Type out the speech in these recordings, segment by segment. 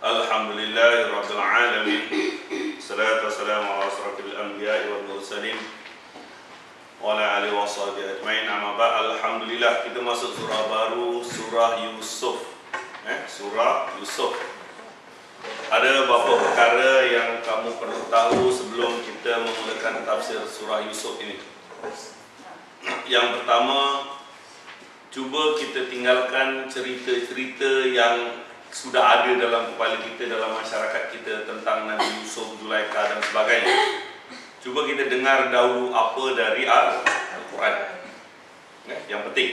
Alhamdulillahirabbil alamin. Salatu wassalamu ala asrofil anbiya'i wal mursalin wa ala alihi washabihi ajmain. Amma ba'd. Alhamdulillah, kita masuk surah baru, surah Yusuf. Surah Yusuf. Ada beberapa perkara yang kamu perlu tahu sebelum kita memulakan tafsir surah Yusuf ini. Yang pertama, cuba kita tinggalkan cerita-cerita yang sudah ada dalam kepala kita, dalam masyarakat kita tentang Nabi Yusuf, Zulaikha dan sebagainya. Cuba kita dengar dahulu apa dari Al-Quran. Yang penting.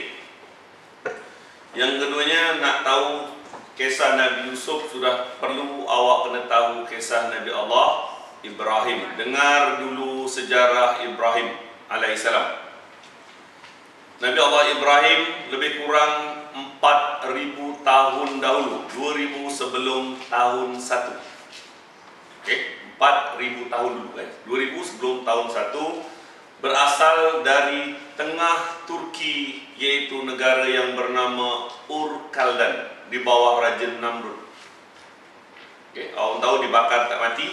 Yang keduanya, nak tahu kisah Nabi Yusuf, sudah perlu awak kena tahu kisah Nabi Allah Ibrahim. Dengar dulu sejarah Ibrahim alaihissalam. Nabi Allah Ibrahim lebih kurang 4.000 tahun dahulu, 2.000 sebelum tahun 1. Okey, 4.000 tahun dulu, 2.000 sebelum tahun 1, berasal dari tengah Turki, iaitu negara yang bernama Ur Kaldan, di bawah Raja Namrud. Okey, awak tahu dibakar tak mati.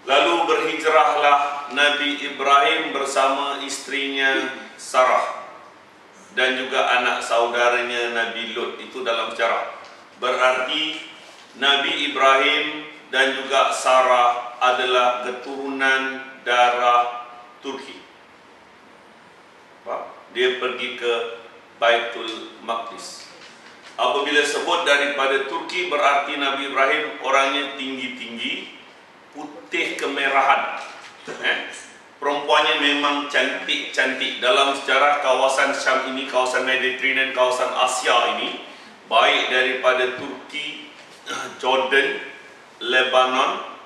Lalu berhijrahlah Nabi Ibrahim bersama istrinya Sarah dan juga anak saudaranya Nabi Lut. Itu dalam sejarah. Berarti Nabi Ibrahim dan juga Sarah adalah keturunan darah Turki. Dia pergi ke Baitul Maqdis. Apabila sebut daripada Turki, berarti Nabi Ibrahim orangnya tinggi-tinggi, putih kemerahan. Perempuannya memang cantik-cantik. Dalam sejarah kawasan Syam ini, kawasan Mediterranean, kawasan Asia ini, baik daripada Turki, Jordan, Lebanon,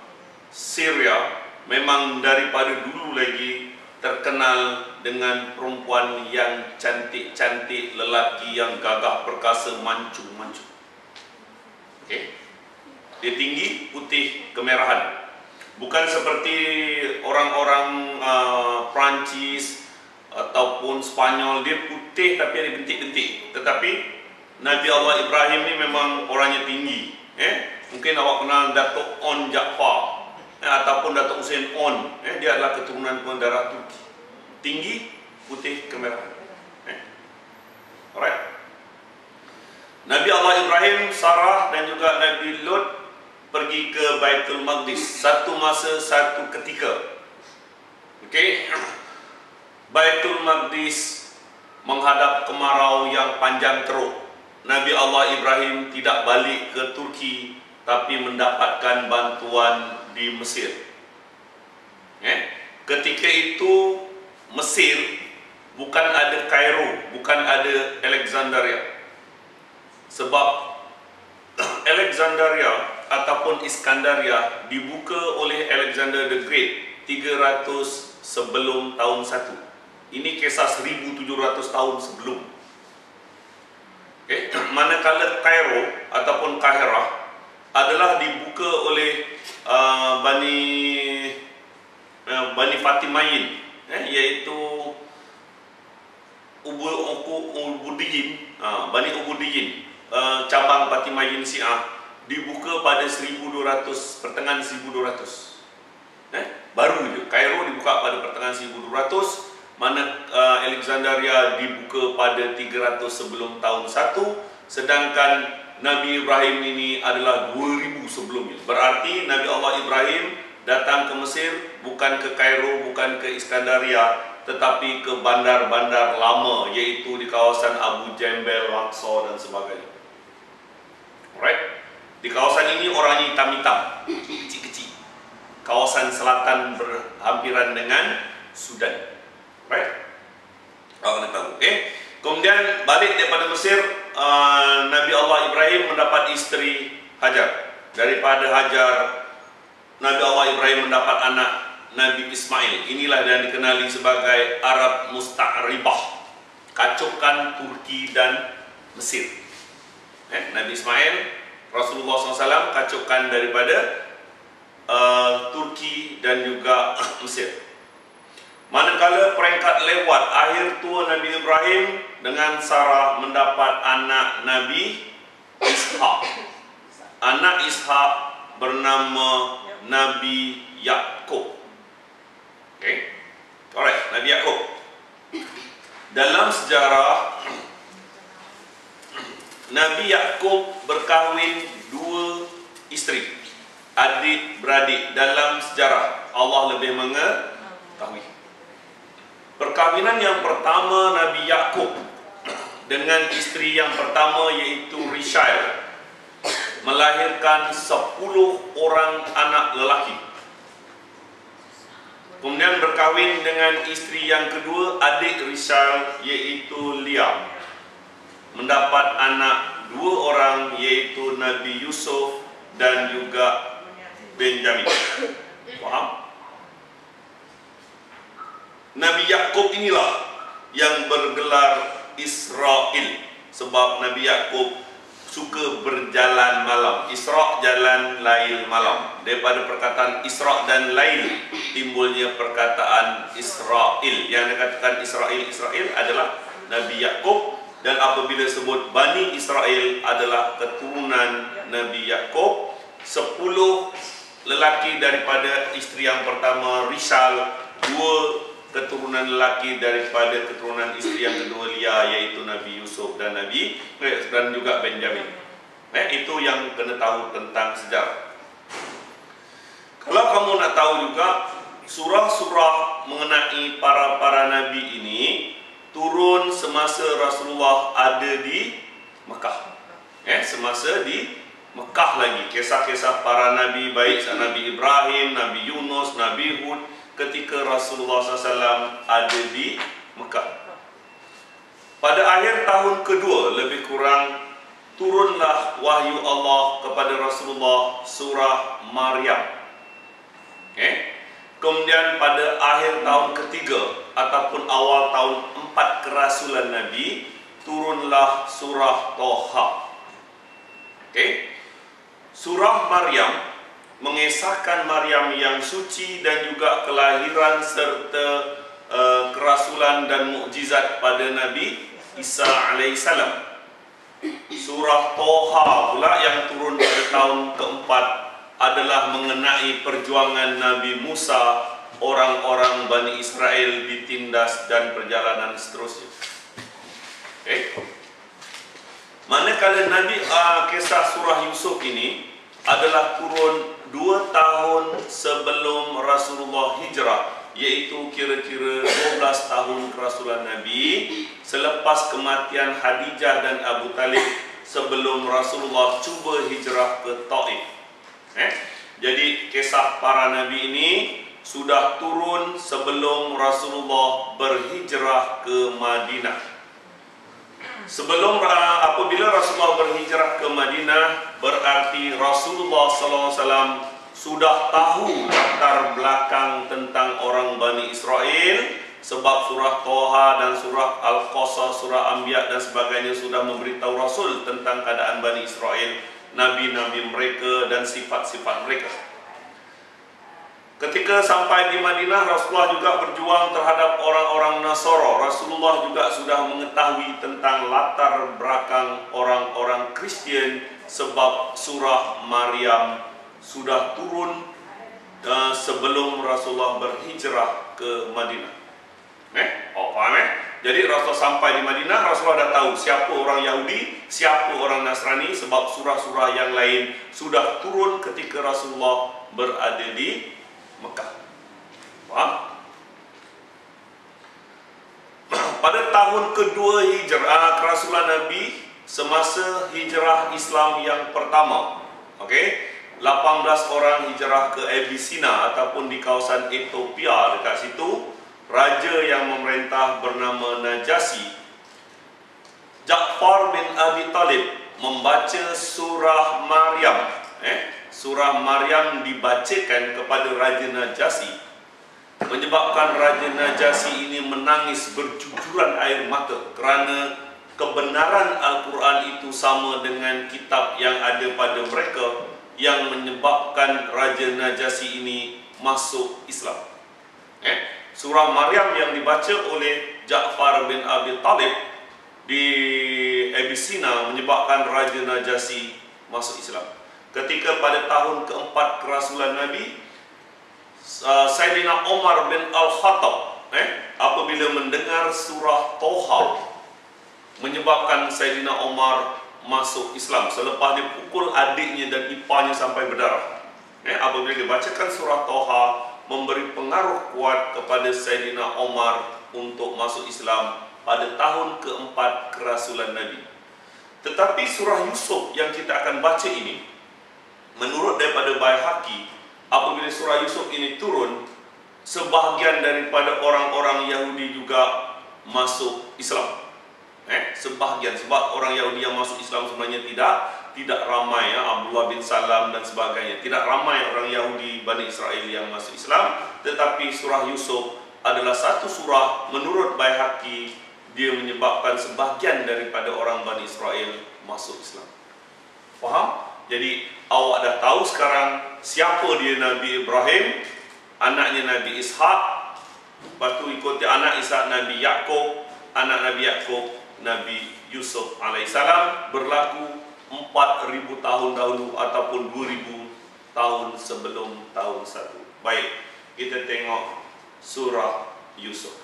Syria, memang daripada dulu lagi terkenal dengan perempuan yang cantik-cantik, lelaki yang gagah perkasa, mancung-mancung. Okey. Dia tinggi, putih kemerahan. Bukan seperti orang-orang Perancis ataupun Spanyol, dia putih tapi ada bintik-bintik. Tetapi Nabi Allah Ibrahim ni memang orangnya tinggi. Mungkin awak kenal Datuk On Jaafar ataupun Datuk Hussein On. Dia adalah keturunan darah Turki. Tinggi, putih kemerahan. Alright. Nabi Allah Ibrahim, Sarah dan juga Nabi Lut pergi ke Baitul Maqdis satu masa, satu ketika. Okey. Baitul Maqdis menghadap kemarau yang panjang teruk. Nabi Allah Ibrahim tidak balik ke Turki, tapi mendapatkan bantuan di Mesir. Ketika itu Mesir bukan ada Kairo, bukan ada Alexandria. Sebab Alexandria ataupun Iskandaria dibuka oleh Alexander the Great 300 sebelum tahun 1. Ini kisah 1700 tahun sebelum. Manakala Kairo ataupun Kahirah adalah dibuka oleh Bani Fatimayin, iaitu Ubudiyin, Bani Ubudiyin, cabang Fatimayin Syiah, dibuka pada 1200, pertengahan 1200. Baru je. Kairo dibuka pada pertengahan 1200, mana Alexandria dibuka pada 300 sebelum tahun 1, sedangkan Nabi Ibrahim ini adalah 2000 sebelumnya. Berarti Nabi Allah Ibrahim datang ke Mesir, bukan ke Kairo, bukan ke Iskandaria, tetapi ke bandar-bandar lama, iaitu di kawasan Abu Jambal, Aqsa dan sebagainya. Alright. Di kawasan ini orangnya hitam-hitam, kecil-kecil. Kawasan selatan berhampiran dengan Sudan. Right? Awak nak tahu. Kemudian balik daripada Mesir, Nabi Allah Ibrahim mendapat isteri Hajar. Daripada Hajar, Nabi Allah Ibrahim mendapat anak Nabi Ismail. Inilah yang dikenali sebagai Arab Musta'ribah, kacaukan Turki dan Mesir. Nabi Ismail, Rasulullah SAW kacaukan daripada Turki dan juga Mesir. Manakala peringkat lewat, akhir tua Nabi Ibrahim dengan Sarah mendapat anak Nabi Ishak. anak Ishak bernama Nabi Yakub. Okay, alright, Nabi Yakub. Dalam sejarah, Nabi Yakub berkahwin 2 isteri, adik-beradik. Dalam sejarah Allah lebih mengetahui. Perkahwinan yang pertama Nabi Yakub dengan isteri yang pertama iaitu Rishal melahirkan 10 orang anak lelaki. Kemudian berkahwin dengan isteri yang kedua, adik Rishal iaitu Leah, mendapat anak 2 orang iaitu Nabi Yusuf dan juga Benjamin. Faham? Nabi Yakub inilah yang bergelar Israel, sebab Nabi Yakub suka berjalan malam. Isra, jalan, lail, malam. Daripada perkataan Isra dan lail timbulnya perkataan Israel. Yang dikatakan Israel adalah Nabi Yakub, dan apabila sebut Bani Israel adalah keturunan Nabi Yakub. 10 lelaki daripada isteri yang pertama Rishal, 2 keturunan lelaki daripada keturunan isteri yang kedua Leah, iaitu Nabi Yusuf dan juga Benjamin. Itu yang kena tahu tentang sejarah. Kalau kamu nak tahu juga, surah-surah mengenai para nabi ini turun semasa Rasulullah ada di Mekah. Semasa di Mekah lagi. Kisah-kisah para nabi, baik Nabi Ibrahim, Nabi Yunus, Nabi Hud, ketika Rasulullah SAW ada di Mekah. Pada akhir tahun kedua lebih kurang turunlah wahyu Allah kepada Rasulullah surah Maryam. Kemudian pada akhir tahun ketiga ataupun awal tahun 4 kerasulan Nabi turunlah surah Toha. Surah Maryam mengisahkan Maryam yang suci dan juga kelahiran serta kerasulan dan mukjizat pada Nabi Isa alaihissalam. Surah Toha pula yang turun pada tahun keempat adalah mengenai perjuangan Nabi Musa, orang-orang Bani Israel ditindas dan perjalanan seterusnya. Manakala Nabi kisah surah Yusuf ini adalah turun 2 tahun sebelum Rasulullah hijrah, iaitu kira-kira 12 tahun kerasulan Nabi, selepas kematian Khadijah dan Abu Talib, sebelum Rasulullah cuba hijrah ke Taif. Jadi kisah para nabi ini sudah turun sebelum Rasulullah berhijrah ke Madinah. Apabila Rasulullah berhijrah ke Madinah, berarti Rasulullah SAW sudah tahu latar belakang tentang orang Bani Israel, sebab surah Toha dan surah Al-Qasas, surah Anbiya dan sebagainya sudah memberitahu Rasul tentang keadaan Bani Israel, nabi-nabi mereka dan sifat-sifat mereka. Ketika sampai di Madinah, Rasulullah juga berjuang terhadap orang-orang Nasara. Rasulullah juga sudah mengetahui tentang latar belakang orang-orang Kristian, sebab surah Maryam sudah turun sebelum Rasulullah berhijrah ke Madinah. Paham? Jadi Rasulullah sampai di Madinah, Rasulullah dah tahu siapa orang Yahudi, siapa orang Nasrani, sebab surah-surah yang lain sudah turun ketika Rasulullah berada di Mekah. Faham? Pada tahun kedua hijrah kerasulan Nabi, semasa hijrah Islam yang pertama, 18 orang hijrah ke Abyssinia ataupun di kawasan Ethiopia. Dekat situ raja yang memerintah bernama Najasyi. Ja'far bin Abi Talib membaca surah Maryam. Surah Maryam dibacakan kepada Raja Najasyi, menyebabkan Raja Najasyi ini menangis bercucuran air mata kerana kebenaran Al-Quran itu sama dengan kitab yang ada pada mereka, yang menyebabkan Raja Najasyi ini masuk Islam. Surah Maryam yang dibaca oleh Ja'far bin Abi Talib di Abyssinia menyebabkan Raja Najasyi masuk Islam. ketika pada tahun keempat kerasulan Nabi, Sayyidina Umar bin Al-Khattab apabila mendengar surah Toha, menyebabkan Sayyidina Umar masuk Islam selepas dia pukul adiknya dan iparnya sampai berdarah. Apabila dibacakan surah Toha, memberi pengaruh kuat kepada Sayyidina Umar untuk masuk Islam pada tahun keempat kerasulan Nabi. Tetapi surah Yusuf yang kita akan baca ini, menurut daripada Baihaqi, apabila surah Yusuf ini turun, sebahagian daripada orang-orang Yahudi juga masuk Islam. Sebahagian, sebab orang Yahudi yang masuk Islam sebenarnya tidak ramai, Abdullah bin Salam dan sebagainya. Tidak ramai orang Yahudi Bani Israel yang masuk Islam. Tetapi surah Yusuf adalah satu surah menurut Baihaqi, dia menyebabkan sebahagian daripada orang Bani Israel masuk Islam. Faham? Jadi awak dah tahu sekarang siapa dia Nabi Ibrahim, anaknya Nabi Ishak, lepas tu ikuti anak Ishak Nabi Yaqub, anak Nabi Yaqub Nabi Yusuf alaihissalam, berlaku 4,000 tahun dahulu ataupun 2,000 tahun sebelum tahun 1. Baik, kita tengok surah Yusuf.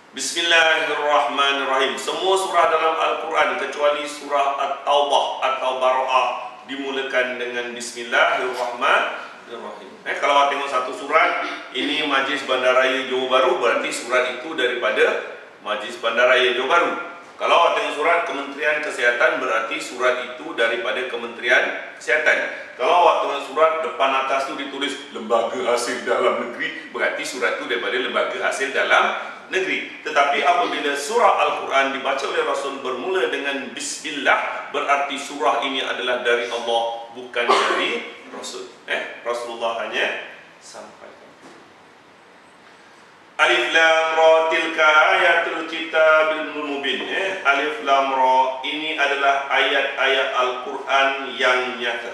Bismillahirrahmanirrahim. Semua surah dalam Al-Quran kecuali surah At-Taubah atau Bara'ah dimulakan dengan Bismillahirrahmanirrahim. Kalau awak tengok satu surat, ini Majlis Bandaraya Johor Bahru, berarti surat itu daripada Majlis Bandaraya Johor Bahru. Kalau awak tengok surat Kementerian Kesihatan, berarti surat itu daripada Kementerian Kesihatan. Kalau awak tengok surat depan atas tu ditulis Lembaga Hasil Dalam Negeri, berarti surat itu daripada Lembaga Hasil Dalam Negeri. Tetapi apabila surah Al-Quran dibaca oleh Rasul bermula dengan Bismillah, berarti surah ini adalah dari Allah, bukan dari Rasul. Rasulullah hanya sampaikan. Alif Lam Ra, tilka ayatul kitabil mubin. Alif Lam Ra, ini adalah ayat-ayat Al-Quran yang nyata,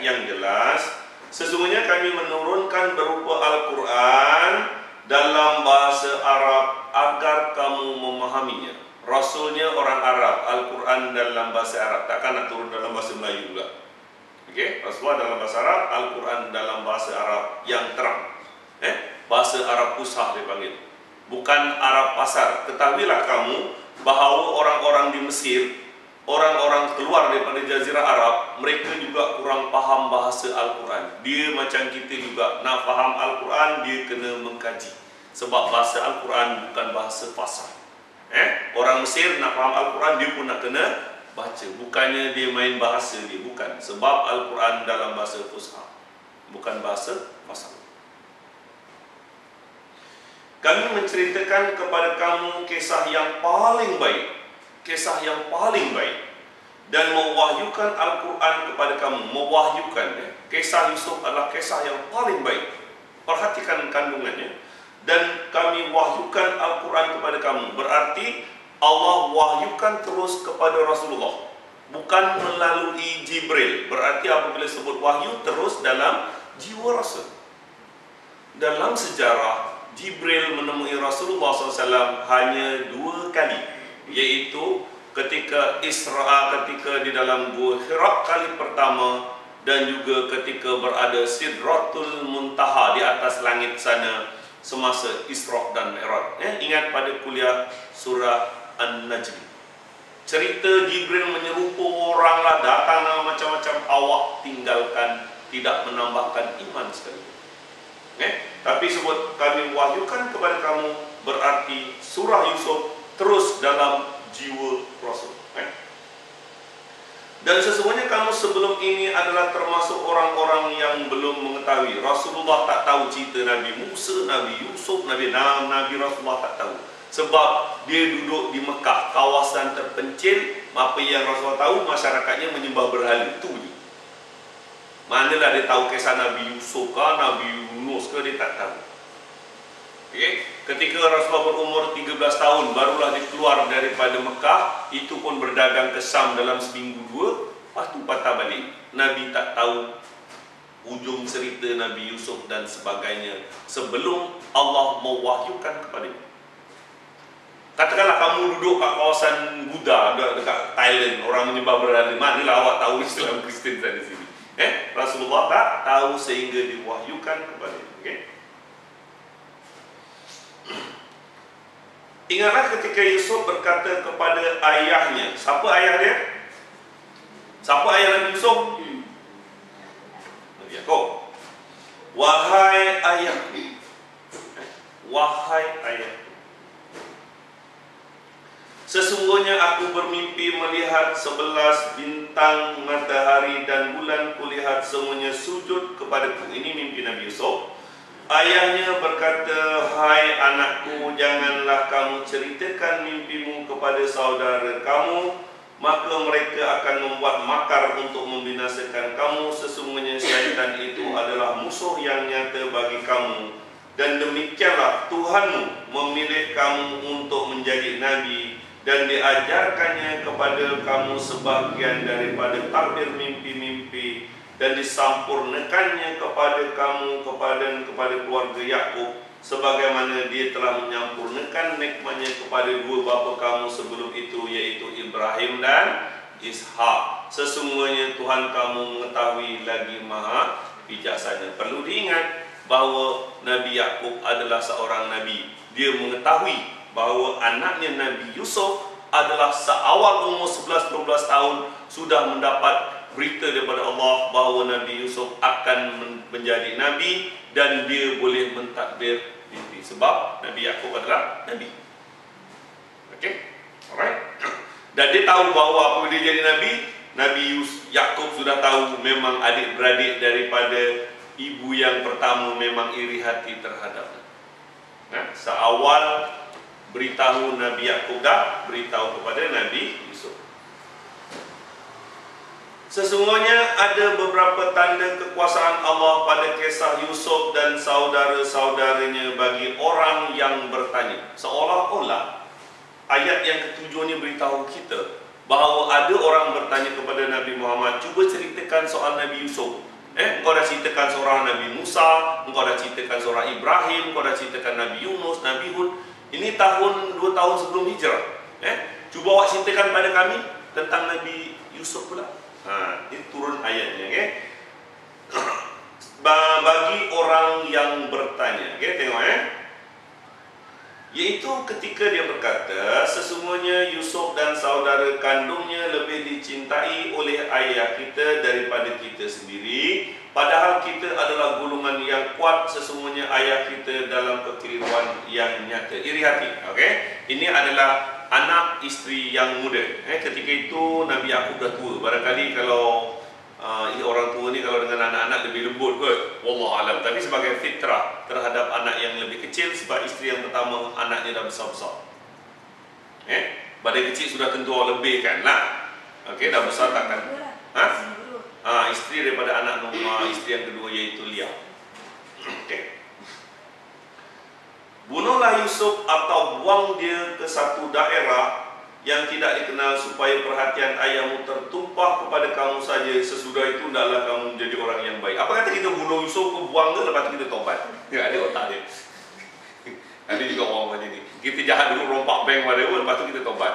yang jelas. Sesungguhnya kami menurunkan berupa Al-Quran dalam bahasa Arab agar kamu memahaminya. Rasulnya orang Arab, Al-Quran dalam bahasa Arab, takkan nak turun dalam bahasa Melayu pula. Rasulullah dalam bahasa Arab, Al-Quran dalam bahasa Arab yang terang, bahasa Arab Fusha dipanggil, bukan Arab pasar. Ketahuilah kamu bahawa orang-orang di Mesir, orang-orang keluar daripada Jazirah Arab, mereka juga kurang faham bahasa Al-Quran. Dia macam kita juga, nak faham Al-Quran dia kena mengkaji, sebab bahasa Al-Quran bukan bahasa fasih. Orang Mesir nak faham Al-Quran dia pun nak kena baca, bukannya dia main bahasa dia, bukan. Sebab Al-Quran dalam bahasa Fusha, bukan bahasa fasih. Kami menceritakan kepada kamu kisah yang paling baik, kisah yang paling baik, dan mewahyukan Al-Quran kepada kamu. Mewahyukan, kisah Yusuf adalah kisah yang paling baik. Perhatikan kandungannya. Dan kami wahyukan Al-Quran kepada kamu, berarti Allah wahyukan terus kepada Rasulullah, bukan melalui Jibril. Berarti apabila sebut wahyu, terus dalam jiwa Rasul. Dalam sejarah, Jibril menemui Rasulullah SAW hanya 2 kali, iaitu ketika ketika di dalam Gua Hira kali pertama, dan juga ketika berada Sidratul Muntaha di atas langit sana semasa Isra dan Mi'raj. Ingat pada kuliah surah An-Najm, cerita Jibril menyerupa oranglah, datang macam-macam, awak tinggalkan, tidak menambahkan iman sekali. Tapi sebut kami wahyukan kepada kamu, berarti surah Yusuf terus dalam jiwa Rasul. Dan sesungguhnya kamu sebelum ini adalah termasuk orang-orang yang belum mengetahui. Rasulullah tak tahu cerita Nabi Musa, Nabi Yusuf, Nabi Rasulullah tak tahu. Sebab dia duduk di Mekah, kawasan terpencil. Apa yang Rasulullah tahu, masyarakatnya menyembah berhala, itu je. Manalah dia tahu kisah Nabi Yusuf ke, Nabi Yunus ke, dia tak tahu. Ketika Rasulullah berumur 13 tahun, barulah dia keluar daripada Mekah. Itu pun berdagang ke Syam dalam seminggu 2, lepas tu patah balik. Nabi tak tahu ujung cerita Nabi Yusuf dan sebagainya sebelum Allah mewahyukan kepadanya. Katakanlah kamu duduk kat kawasan Buddha dekat Thailand, orang menyembah berhala, manalah awak tahu Islam Kristen di sini. Rasulullah tak tahu sehingga diwahyukan kepada dia. Okay? Ingatlah ketika Yusuf berkata kepada ayahnya. Siapa ayah dia? Siapa ayah Nabi Yusuf? Nabi Yaakob. Wahai ayahku, wahai ayahku, sesungguhnya aku bermimpi melihat 11 bintang, matahari dan bulan, kulihat semuanya sujud kepadaku. Ini mimpi Nabi Yusuf. Ayahnya berkata, hai anakku, janganlah kamu ceritakan mimpimu kepada saudara kamu, maka mereka akan membuat makar untuk membinasakan kamu. Sesungguhnya syaitan itu adalah musuh yang nyata bagi kamu, dan demikianlah Tuhanmu memilih kamu untuk menjadi nabi, dan diajarkannya kepada kamu sebagian daripada takbir mimpi-mimpi, dan disampurnakannya kepada kamu kepada keluarga Yakub, sebagaimana dia telah menyampurnakan nikmatnya kepada dua bapa kamu sebelum itu, yaitu Ibrahim dan Ishak. Sesungguhnya Tuhan kamu mengetahui lagi maha bijaksana. Perlu diingat bahawa Nabi Yakub adalah seorang nabi. Dia mengetahui bahawa anaknya Nabi Yusuf adalah seawal umur 11-12 tahun sudah mendapat berita daripada Allah bahawa Nabi Yusuf akan menjadi nabi, dan dia boleh mentadbir mimpi sebab Nabi Yakub adalah nabi. Okey, alright. Dan dia tahu bahawa apabila dia jadi nabi, Nabi Yakub sudah tahu memang adik-beradik daripada ibu yang pertama memang iri hati terhadapnya. Seawal beritahu Nabi Yakub dah beritahu kepada Nabi Yusuf. Sesungguhnya ada beberapa tanda kekuasaan Allah pada kisah Yusuf dan saudara-saudaranya bagi orang yang bertanya. Seolah-olah ayat yang ketujuh ini beritahu kita bahawa ada orang bertanya kepada Nabi Muhammad, cuba ceritakan soal Nabi Yusuf. Engkau dah ceritakan seorang Nabi Musa, engkau dah ceritakan seorang Ibrahim, engkau dah ceritakan Nabi Yunus, Nabi Hud. Ini tahun 2 tahun sebelum hijrah. Cuba awak ceritakan pada kami tentang Nabi Yusuf pula. Ini turun ayatnya. Okay? Bagi orang yang bertanya. Okay, tengok Iaitu ketika dia berkata, sesungguhnya Yusuf dan saudara kandungnya lebih dicintai oleh ayah kita daripada kita sendiri, padahal kita adalah golongan yang kuat. Sesungguhnya ayah kita dalam kekeliruan yang nyata. Iri hati. Okay? Ini adalah anak isteri yang muda. Ketika itu Nabi Yakub dah tua. Barangkali kalau orang tua ni kalau dengan anak-anak lebih lembut kot, wallahualam. Tapi sebagai fitrah terhadap anak yang lebih kecil, sebab isteri yang pertama anaknya dah besar-besar. Badan kecil sudah tentu lebih kan lah. Okey, dah besar takkan. Isteri daripada anak nombor isteri yang kedua iaitu Lia. Okey. Bunuhlah Yusuf atau buang dia ke satu daerah yang tidak dikenal, supaya perhatian ayahmu tertumpah kepada kamu saja. Sesudah itu hendaklah kamu menjadi orang yang baik. Apa kata kita bunuh Yusuf ke buang ke, lepas tu kita tobat? Ya, ada otak dia. Ada juga orang macam ni. Kita jahat dulu, rompak bank pada lepas tu kita tobat.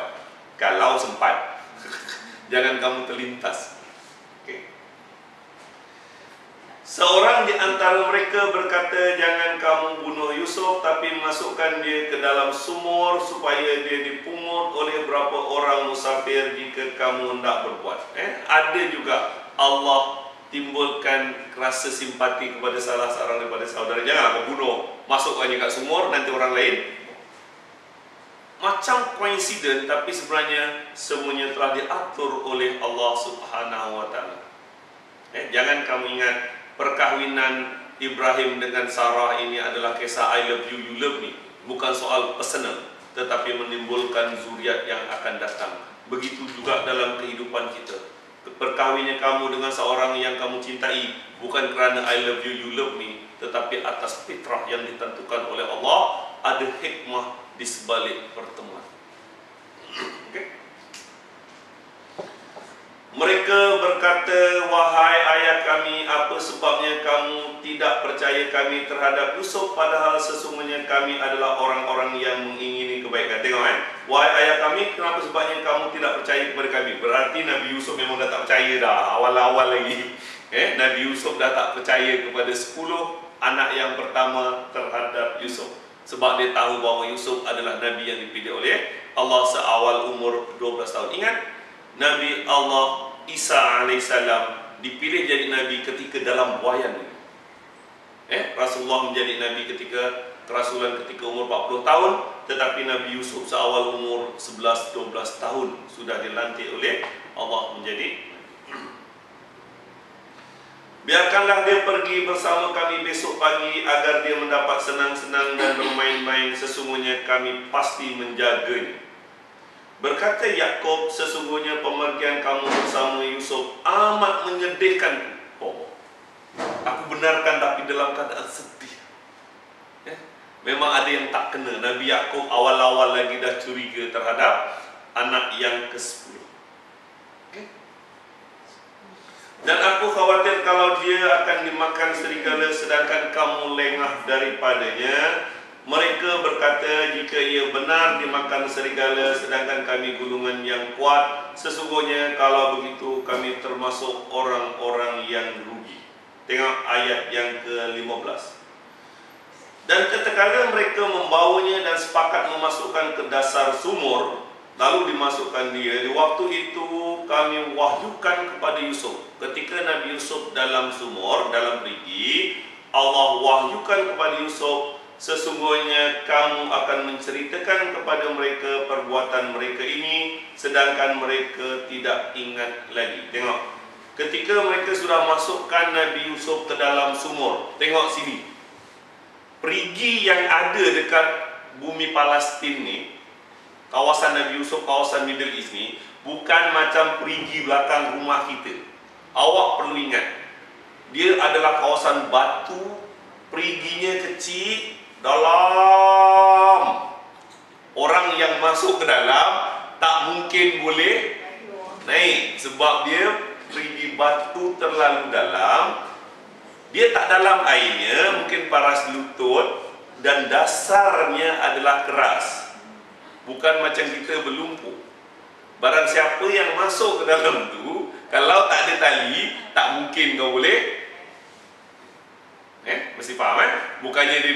Kalau sempat. Jangan kamu terlintas. Okay. Seorang di antara mereka berkata, jangan kamu bunuh Yusuf, tapi masukkan dia ke dalam sumur supaya dia dipungut oleh beberapa orang musafir jika kamu hendak berbuat. Ada juga Allah timbulkan rasa simpati kepada salah seorang daripada saudara. Janganlah kau bunuh, masukkan dia kat sumur, nanti orang lain. Macam koinsiden, tapi sebenarnya semuanya telah diatur oleh Allah Subhanahu Wa Taala. Jangan kamu ingat perkahwinan Ibrahim dengan Sarah ini adalah kisah I love you, you love me. Bukan soal personal, tetapi menimbulkan zuriat yang akan datang. Begitu juga dalam kehidupan kita. Perkahwinnya kamu dengan seorang yang kamu cintai bukan kerana I love you, you love me, tetapi atas fitrah yang ditentukan oleh Allah. Ada hikmah di sebalik pertemuan. Okay? Mereka berkata, wahai ayah kami, apa sebabnya kamu tidak percaya kami terhadap Yusuf, padahal sesungguhnya kami adalah orang-orang yang mengingini kebaikan. Tengok wahai ayah kami, kenapa sebabnya kamu tidak percaya kepada kami? Berarti Nabi Yusuf memang dah tak percaya dah, awal-awal lagi. Nabi Yusuf dah tak percaya kepada 10 anak yang pertama terhadap Yusuf. Sebab dia tahu bahawa Yusuf adalah Nabi yang dipilih oleh Allah seawal umur 12 tahun. Ingat, Nabi Allah Isa alaihissalam dipilih jadi Nabi ketika dalam buayan. Rasulullah menjadi Nabi ketika kerasulan ketika umur 40 tahun. Tetapi Nabi Yusuf seawal umur 11-12 tahun sudah dilantik oleh Allah menjadi. Biarkanlah dia pergi bersama kami besok pagi agar dia mendapat senang-senang dan bermain-main. Sesungguhnya kami pasti menjaganya. Berkata Yakub, sesungguhnya pemergian kamu bersama Yusuf amat menyedihkan. Aku benarkan tapi dalam keadaan sedih. Memang ada yang tak kena. Nabi Yakub awal-awal lagi dah curiga terhadap anak yang ke-10. Dan aku khawatir kalau dia akan dimakan serigala sedangkan kamu lengah daripadanya. Mereka berkata, jika ia benar dimakan serigala sedangkan kami gulungan yang kuat, sesungguhnya kalau begitu kami termasuk orang-orang yang rugi. Tengok ayat yang ke-15. Dan ketika mereka membawanya dan sepakat memasukkan ke dasar sumur, lalu dimasukkan dia, di waktu itu kami wahyukan kepada Yusuf. Ketika Nabi Yusuf dalam sumur, dalam perigi, Allah wahyukan kepada Yusuf, sesungguhnya kamu akan menceritakan kepada mereka perbuatan mereka ini, sedangkan mereka tidak ingat lagi. Tengok, ketika mereka sudah masukkan Nabi Yusuf ke dalam sumur, tengok sini, perigi yang ada dekat bumi Palestin ni, kawasan Nabi Yusuf, kawasan Middle East ni, bukan macam perigi belakang rumah kita. Awak perlu ingat, dia adalah kawasan batu, periginya kecil, dalam. Orang yang masuk ke dalam tak mungkin boleh naik, sebab dia perigi batu terlalu dalam. Dia tak dalam airnya, mungkin paras lutut, dan dasarnya adalah keras, bukan macam kita berlumpur. Barang siapa yang masuk ke dalam tu, kalau tak ada tali, tak mungkin kau boleh. Mesti faham bukannya dia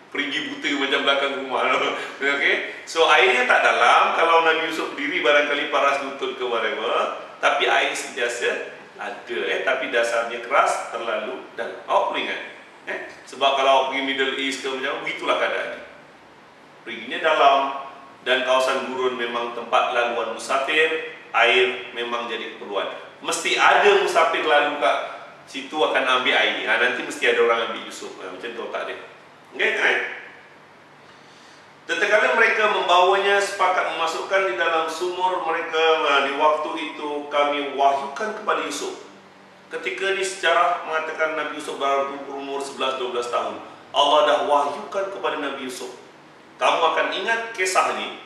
pergi buta macam belakang rumah. Okay? So airnya tak dalam. Kalau Nabi Yusuf berdiri barangkali paras lutut ke whatever, tapi air sentiasa ada. Tapi dasarnya keras, terlalu dalam. Awak perlu ingat. Sebab kalau awak pergi Middle East ke macam, begitulah keadaannya. Periginya dalam, dan kawasan gurun memang tempat laluan musafir. Air memang jadi keperluan. Mesti ada musafir lalu kat situ akan ambil air. Nanti mesti ada orang ambil Yusuf. Macam tu tak ada. Tatkala mereka membawanya sepakat memasukkan di dalam sumur mereka, di waktu itu kami wahyukan kepada Yusuf. Ketika di sejarah mengatakan Nabi Yusuf baru berumur 11-12 tahun, Allah dah wahyukan kepada Nabi Yusuf, kamu akan ingat kisah ni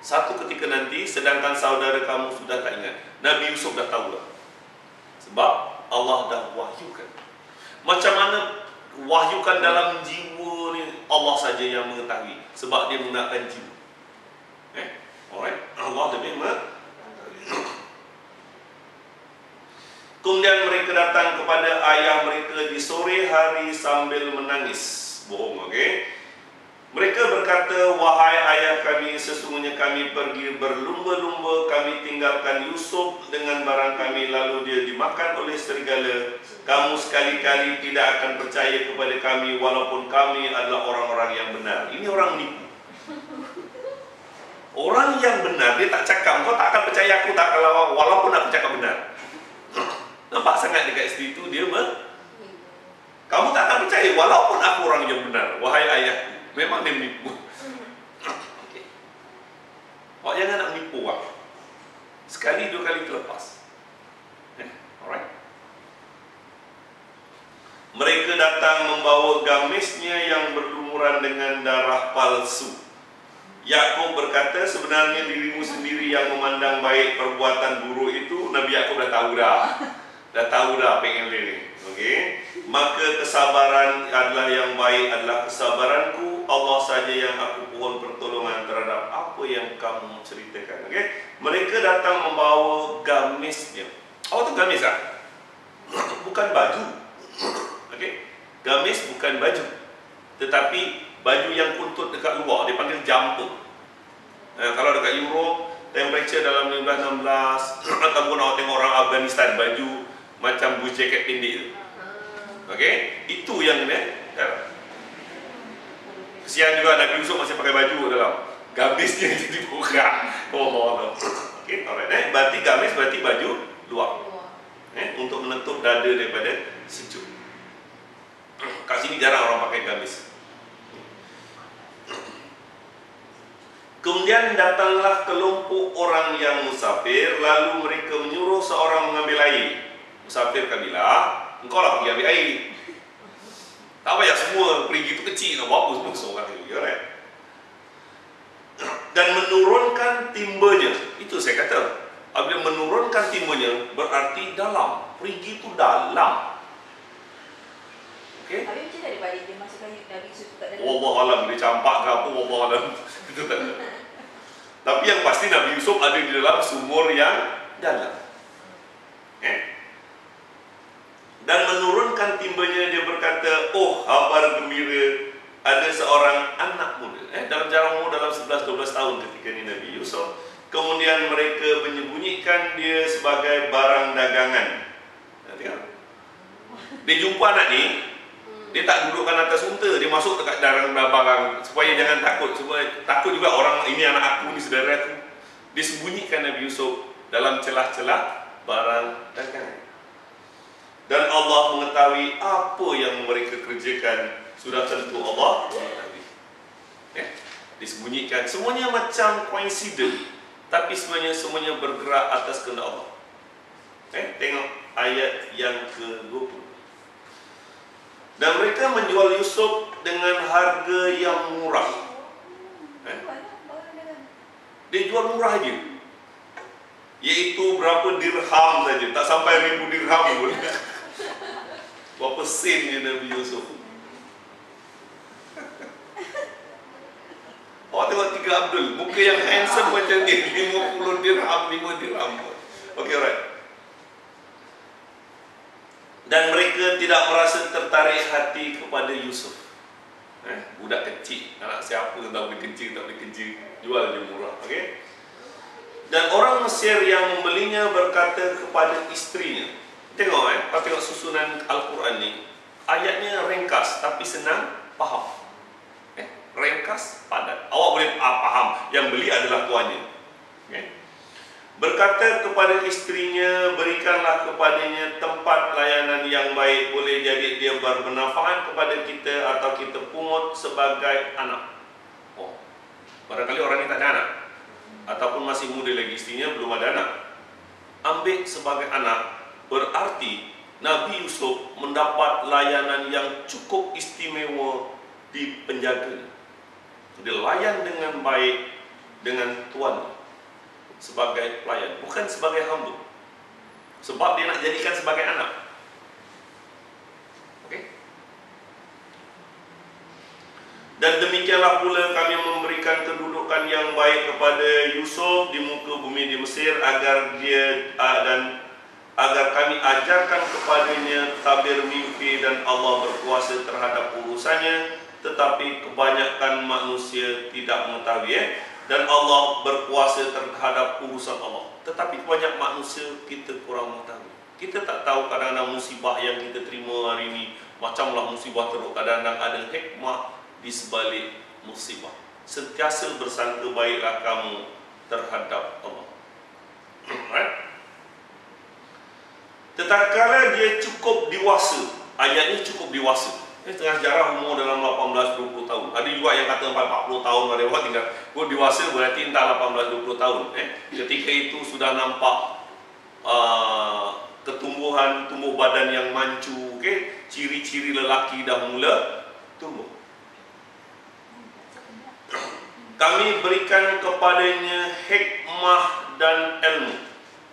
satu ketika nanti, sedangkan saudara kamu sudah tak ingat. Nabi Yusuf dah tahu dah, sebab Allah dah wahyukan. Macam mana wahyukan dalam jiwa ni, Allah saja yang mengetahui, sebab dia menggunakan jiwa. Alright, Allah lebih mengetahui. Kemudian mereka datang kepada ayah mereka di sore hari sambil menangis. Bohong, Mereka berkata, wahai ayah kami, sesungguhnya kami pergi berlumba-lumba, kami tinggalkan Yusuf dengan barang kami, lalu dia dimakan oleh serigala. Kamu sekali-kali tidak akan percaya kepada kami, walaupun kami adalah orang-orang yang benar. Ini orang nipu. Orang yang benar, dia tak cakap, kau tak akan percaya aku tak, kalau walaupun aku cakap benar. Nampak sangat dekat situ dia kamu tak akan percaya walaupun aku orang yang benar, wahai ayahku. Memang dia menipu. Awak jangan nak menipu awak. Sekali dua kali terlepas. Alright. Mereka datang membawa gamisnya yang berlumuran dengan darah palsu. Yakub berkata, sebenarnya dirimu sendiri yang memandang baik perbuatan buruk itu. Nabi Yakub dah tahu dah pengen diri. Okey. Maka kesabaran adalah yang baik adalah kesabaranku. Allah saja yang aku mohon pertolongan terhadap apa yang kamu ceritakan. Okey. Mereka datang membawa gamisnya. Apa tu gamis ah? Bukan baju. Okey. Gamis bukan baju, tetapi baju yang kuntut dekat luar, dia panggil jumper. Kalau dekat Europe, temperature dalam 15-16, ataupun awak tengok orang Afghanistan, baju macam bush jacket pendek tu. Okey, itu yang ni. Kesian juga Nabi Yusuf masih pakai baju dalam. Gamisnya jadi buka. Oh, okey, alright. Berarti gamis berarti baju luar. Untuk menutup dada daripada sejuk. Kat sini jarang orang pakai gamis. Kemudian datanglah kelompok orang yang musafir, lalu mereka menyuruh seorang mengambil air. Musafir kabilah, engkau lah pergi ambil air. Tak payah semua pergi itu kecil, nak buat apa semua seorang itu, right? Dan menurunkan timbanya. Itu saya kata, apabila menurunkan timbanya berarti dalam. Pergi itu dalam. Okay? Habis macam mana balik dia masukkan Nabi Yusuf kat dalam? Wallahualam, dia campak ke apa, wallahualam. Itu tak ada. Tapi yang pasti Nabi Yusuf ada di dalam sumur yang dalam. Dan menurunkan timbanya, dia berkata, oh kabar gembira, ada seorang anak muda. Dalam jarak umur dalam 11-12 tahun ketika ini Nabi Yusuf. Kemudian mereka menyembunyikan dia sebagai barang dagangan. Tengok. Dia jumpa anak ni, dia tak dudukkan atas unta, dia masuk dekat barang supaya jangan takut. Supaya takut juga orang, ini anak aku, ni saudara aku. Dia sembunyikan Nabi Yusuf dalam celah-celah barang dagangan. Dan Allah mengetahui apa yang mereka kerjakan. Sudah tentu Allah mengetahui. Disembunyikan. Semuanya macam coincident, tapi semuanya bergerak atas kehendak Allah. Tengok ayat yang ke-20. Dan mereka menjual Yusuf dengan harga yang murah. Dia jual murah aja, iaitu berapa dirham saja, tak sampai 1000 dirham pun. Berapa sen je Nabi Yusuf. Awak tengok Tiga Abdul, muka yang handsome macam ni, 50 dirham, 5 dirham. Okey, alright. Dan mereka tidak merasa tertarik hati kepada Yusuf. Budak kecil, anak siapa tak boleh kerja, jual je murah. Okay? Dan orang Mesir yang membelinya berkata kepada istrinya. Tengok, tengok susunan Al-Quran ni. Ayatnya ringkas tapi senang faham. Ringkas, padat. Awak boleh faham, yang beli adalah tuannya. Okay? Berkata kepada istrinya, berikanlah kepadanya tempat layanan yang baik, boleh jadi dia bermanfaat kepada kita atau kita pungut sebagai anak. Barangkali orang ini tak ada anak, ataupun masih muda lagi, istrinya belum ada anak. Ambil sebagai anak, berarti Nabi Yusuf mendapat layanan yang cukup istimewa di penjaganya. Dia layan dengan baik dengan tuannya sebagai pelayan, bukan sebagai hamba, sebab dia nak jadikan sebagai anak. Okay? Dan demikianlah pula kami memberikan kedudukan yang baik kepada Yusuf di muka bumi di Mesir, agar dia dan agar kami ajarkan kepadanya tabir mimpi, dan Allah berkuasa terhadap urusannya, tetapi kebanyakan manusia tidak mengetahui. Dan Allah berkuasa terhadap urusan Allah, tetapi banyak manusia kita kurang mengetahui. Kita tak tahu kadang-kadang musibah yang kita terima hari ini macamlah musibah teruk. Kadang-kadang ada hikmah di sebalik musibah. Sentiasa bersangka baiklah kamu terhadap Allah. Right? Tetapi dia cukup dewasa. Ayat ini cukup dewasa. Tengah jarang umur dalam 18-20 tahun. Ada juga yang kata 40 tahun. Ada orang tinggal dewasa berarti entah 18-20 tahun. Ketika itu sudah nampak ketumbuhan, tumbuh badan yang mancu. Ciri-ciri lelaki dah mula tumbuh. kami berikan kepadanya hikmah dan ilmu.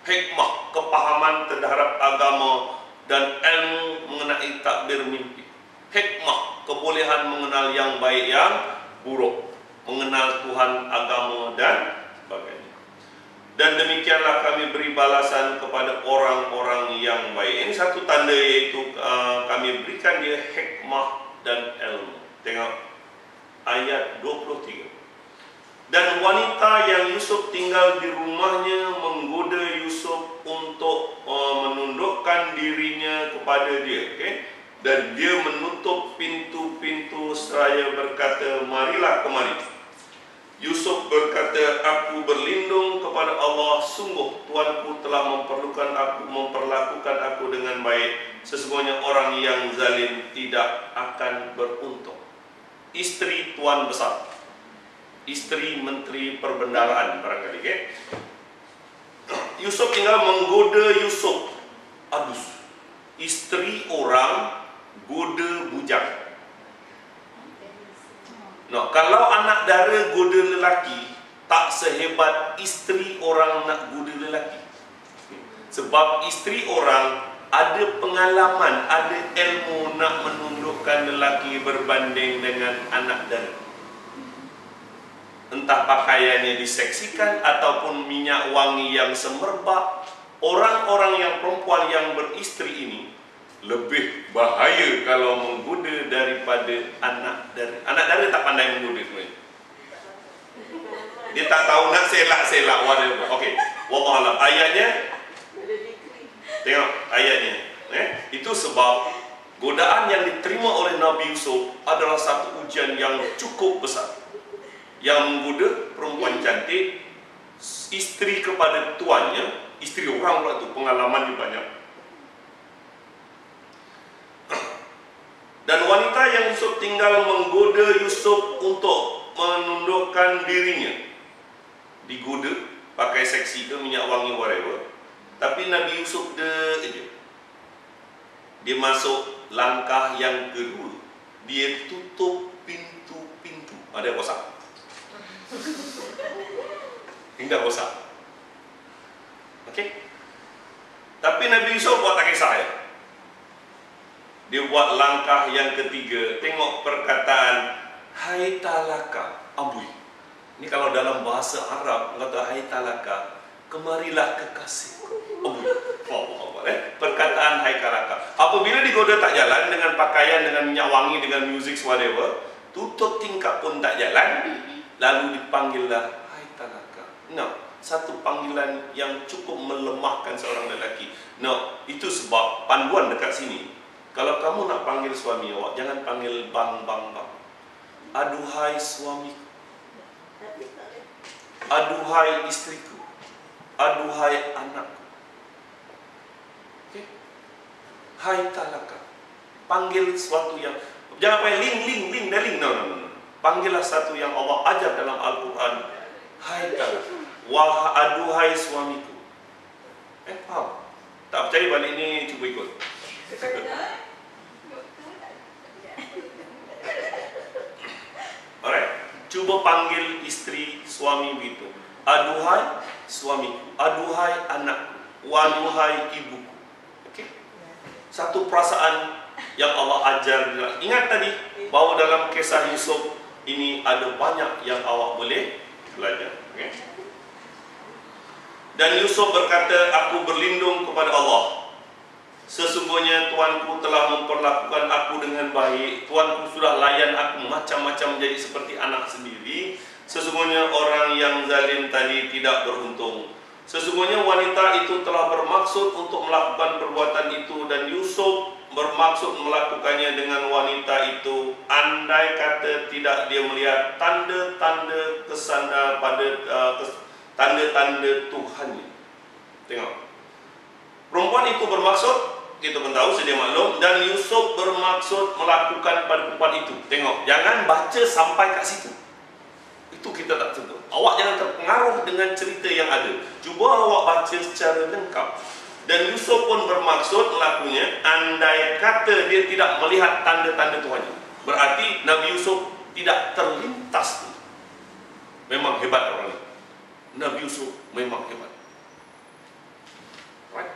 Hikmah, kepahaman terhadap agama, dan ilmu mengenai takbir mimpi. Hikmah, kebolehan mengenal yang baik yang buruk, mengenal Tuhan, agama dan sebagainya. Dan demikianlah kami beri balasan kepada orang-orang yang baik. Ini satu tanda, yaitu kami berikan dia hikmah dan ilmu. Tengok ayat 23. Dan wanita yang Yusuf tinggal di rumahnya menggoda Yusuf untuk menundukkan dirinya kepada dia. Okay? Dan dia menutup pintu-pintu seraya berkata, marilah kemari. Yusuf berkata, aku berlindung kepada Allah, sungguh tuanku telah memperlakukan aku dengan baik. Sesungguhnya orang yang zalim tidak akan beruntung. Isteri tuan besar, isteri menteri perbendaharaan barangkali, okay? Yusuf tinggal menggoda Yusuf. Aduh, isteri orang goda bujang. No, kalau anak dara goda lelaki, tak sehebat isteri orang nak goda lelaki. Sebab isteri orang ada pengalaman, ada ilmu nak menundukkan lelaki berbanding dengan anak dara. Entah pakaiannya diseksikan ataupun minyak wangi yang semerbak, orang-orang yang perempuan yang beristri ini lebih bahaya kalau menggoda daripada anak dara. Anak dara tak pandai menggoda sebenarnya. Dia tak tahu nak selak-selak whatever. Okey, wallahualam. Ayatnya, tengok ayatnya. Itu sebab godaan yang diterima oleh Nabi Yusuf adalah satu ujian yang cukup besar. Yang menggoda perempuan cantik, isteri kepada tuannya, isteri orang pula tu, pengalaman dia banyak. Dan wanita yang Yusuf tinggal menggoda Yusuf untuk menundukkan dirinya, digoda pakai seksi ke, minyak wangi, whatever. Tapi Nabi Yusuf dia masuk langkah yang kedua. Dia tutup pintu-pintu. Ada kosak? Hingga kosak. Okey. Tapi Nabi Yusuf buat tak kisah ya. Dia buat langkah yang ketiga. Tengok perkataan hai talaka, ambui. Ini kalau dalam bahasa Arab kata hai talaka, kemarilah kekasihku. Ambui. Perkataan hai talaka. Apabila digoda tak jalan dengan pakaian, dengan minyak wangi, dengan music, whatever, tutup tingkap pun tak jalan, lalu dipanggillah hai talaka. No, satu panggilan yang cukup melemahkan seorang lelaki. No, itu sebab panduan dekat sini. Kalau kamu nak panggil suami awak, jangan panggil bang. Aduhai suamiku, aduhai istriku, aduhai anakku. Okay? Hai talaka. Panggil sesuatu yang, jangan panggil ling. No. Panggillah satu yang Allah ajar dalam Al-Quran. Hai talaka. Wah, aduhai suamiku. Faham? Tak percaya balik ni, cuba ikut. Alright, cuba panggil isteri suami begitu. Aduhai suamiku, aduhai anakku, waduhai ibuku. Okey. Satu perasaan yang Allah ajar. Ingat tadi bahawa dalam kisah Yusuf ini ada banyak yang awak boleh belajar. Okey. Dan Yusuf berkata, aku berlindung kepada Allah. Sesungguhnya tuanku telah memperlakukan aku dengan baik. Tuanku sudah layan aku macam-macam jadi seperti anak sendiri. Sesungguhnya orang yang zalim tadi tidak beruntung. Sesungguhnya wanita itu telah bermaksud untuk melakukan perbuatan itu, dan Yusuf bermaksud melakukannya dengan wanita itu. Andai kata tidak dia melihat tanda-tanda kesana pada tanda-tanda Tuhannya. Tengok, perempuan itu bermaksud, kita pun tahu, sedia maklum, dan Yusuf bermaksud melakukan pada perempuan itu. Tengok, jangan baca sampai kat situ. Itu kita tak tentu. Awak jangan terpengaruh dengan cerita yang ada. Cuba awak baca secara lengkap. Dan Yusuf pun bermaksud melakukannya andai kata dia tidak melihat tanda-tanda Tuhannya. Berarti Nabi Yusuf tidak terlintas. Memang hebat orang ini. Nabi Yusuf memang hebat. Right?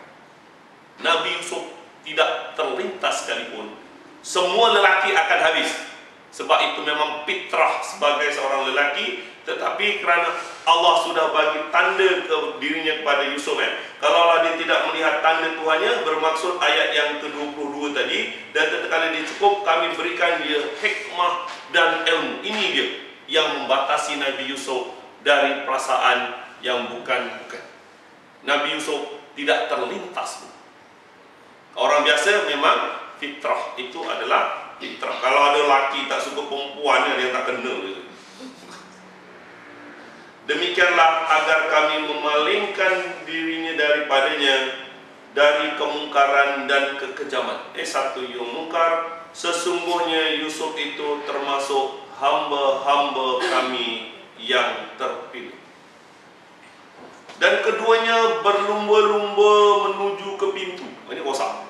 Nabi Yusuf tidak terlintas sekalipun. Semua lelaki akan habis. Sebab itu memang fitrah sebagai seorang lelaki. Tetapi kerana Allah sudah bagi tanda ke dirinya kepada Yusuf, kalaulah dia tidak melihat tanda Tuhannya, bermaksud ayat yang ke-22 tadi, dan tetkala dia cukup, kami berikan dia hikmah dan ilmu. Ini dia yang membatasi Nabi Yusuf dari perasaan yang bukan-bukan. Nabi Yusuf tidak terlintas. Orang biasa memang fitrah itu adalah fitrah. Kalau ada lelaki tak suka perempuan, dia tak kena gitu. Demikianlah agar kami memalingkan dirinya daripadanya dari kemungkaran dan kekejaman. Satu yang mungkar, sesungguhnya Yusuf itu termasuk hamba-hamba kami yang terpilih. Dan keduanya berlumba-lumba menuju ke pintu. Ini kosak.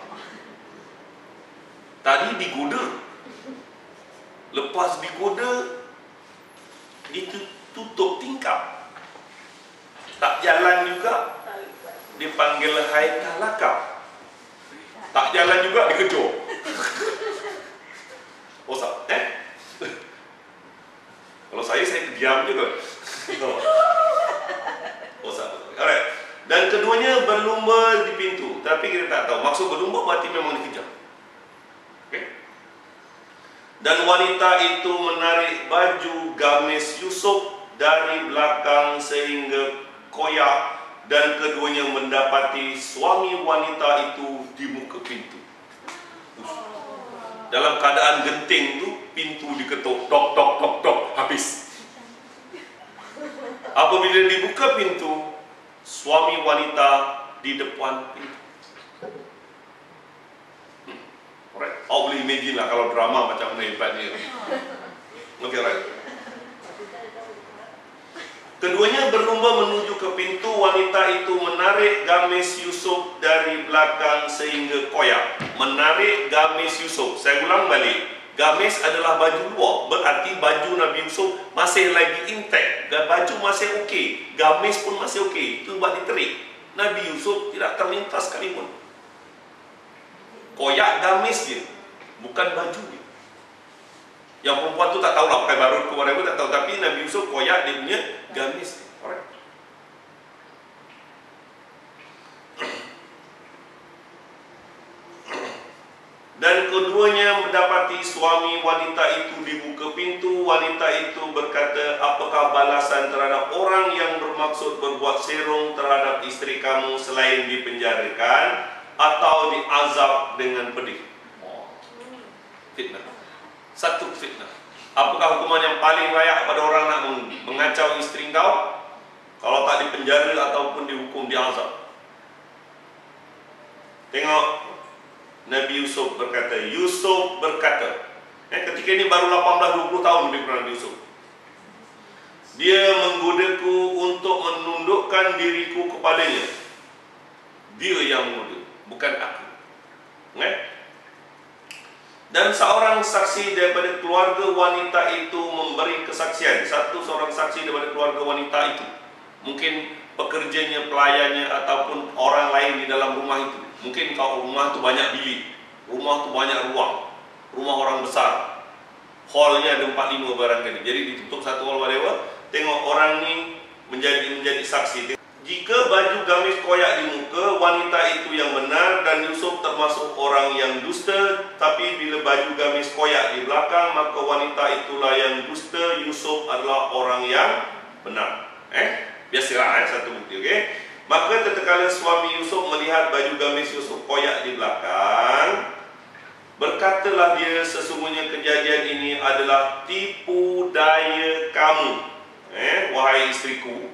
Tadi digoda. Lepas digoda, ditutup tingkap. Tak jalan juga, dipanggil hai talakap. Tak jalan juga, dikejar. Kosak. Kalau saya diam juga. Kosak. Alright. Dan keduanya berlumba di pintu. Tapi kita tak tahu. Maksud berlumba berarti memang dikejar. Dan wanita itu menarik baju gamis Yusuf dari belakang sehingga koyak, dan keduanya mendapati suami wanita itu di muka pintu. Dalam keadaan genting tu, pintu diketuk, tok tok tok tok, habis. Apabila dibuka pintu, suami wanita di depan pintu. Alright. Awak boleh imagine lah kalau drama macam mana hebatnya. Okay, right. Keduanya berlumba menuju ke pintu. Wanita itu menarik gamis Yusuf dari belakang sehingga koyak. Menarik gamis Yusuf. Saya ulang balik. Gamis adalah baju luar. Berarti baju Nabi Yusuf masih lagi intact. Baju masih okey. Gamis pun masih okey. Itu buat diterik. Nabi Yusuf tidak terlintas sekalipun. Koyak gamis dia, bukan baju dia. Yang perempuan tu tak tahulah pakai barut ke whatever, tak tahu. Tapi Nabi Yusuf koyak dia punya gamis dia. Alright. Dan keduanya mendapati suami wanita itu dibuka pintu. Wanita itu berkata, apakah balasan terhadap orang yang bermaksud berbuat serong terhadap isteri kamu selain dipenjarakan atau diazab dengan pedih? Fitnah. Satu fitnah. Apakah hukuman yang paling layak pada orang nak mengacau isteri kau? Kalau tak dipenjara ataupun dihukum diazab. Tengok Nabi Yusuf berkata. Yusuf berkata, ketika ini baru 18-20 tahun lebih kurang Nabi Yusuf. Dia menggodaku untuk menundukkan diriku kepadanya. Dia yang menggoda, bukan aku. Dan seorang saksi daripada keluarga wanita itu memberi kesaksian. Seorang saksi daripada keluarga wanita itu, mungkin pekerjanya, pelayannya, ataupun orang lain di dalam rumah itu. Mungkin kalau rumah itu banyak bilik, rumah itu banyak ruang, rumah orang besar, hallnya ada 4-5 barangkali. Jadi ditutup satu hall whatever. Tengok orang ni menjadi saksi. Jika baju gamis koyak di muka, wanita itu yang benar dan Yusuf termasuk orang yang dusta. Tapi bila baju gamis koyak di belakang, maka wanita itulah yang dusta. Yusuf adalah orang yang benar. Biasalah satu bukti, okey. Maka tatkala suami Yusuf melihat baju gamis Yusuf koyak di belakang, berkatalah dia, sesungguhnya kejadian ini adalah tipu daya kamu. Wahai istriku,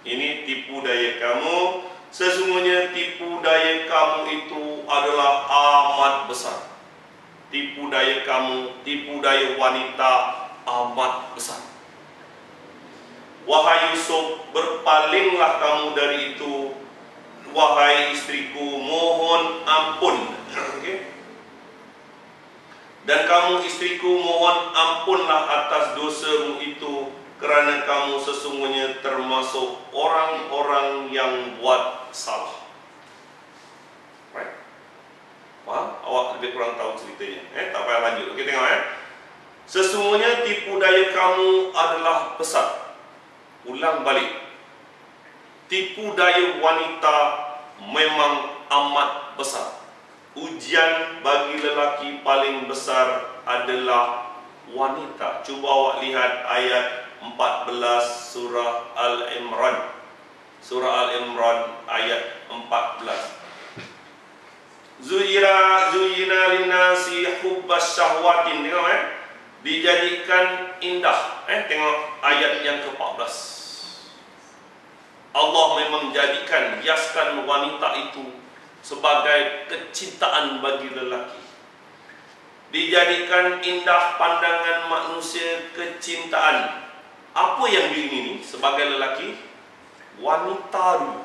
ini tipu daya kamu. Sesungguhnya tipu daya kamu itu adalah amat besar. Tipu daya kamu, tipu daya wanita amat besar. Wahai Yusuf, berpalinglah kamu dari itu. Wahai istriku, mohon ampun. Dan kamu istriku, mohon ampunlah atas dosamu itu. kerana kamu sesungguhnya termasuk orang-orang yang buat salah. Right? Faham? Awak lebih kurang tahu ceritanya. Tak payah lanjut. Okey, tengok Sesungguhnya tipu daya kamu adalah besar. Ulang balik. Tipu daya wanita memang amat besar. Ujian bagi lelaki paling besar adalah wanita. Cuba awak lihat ayat 14 surah Al-Imran. Surah Al-Imran ayat 14. Zuyina linnasi hubbas syahwatin. Tengok dijadikan indah. Tengok ayat yang ke-14. Allah memang jadikan, hiaskan wanita itu sebagai kecintaan bagi lelaki. Dijadikan indah pandangan manusia, kecintaan. Apa yang diingini sebagai lelaki? Wanita dulu.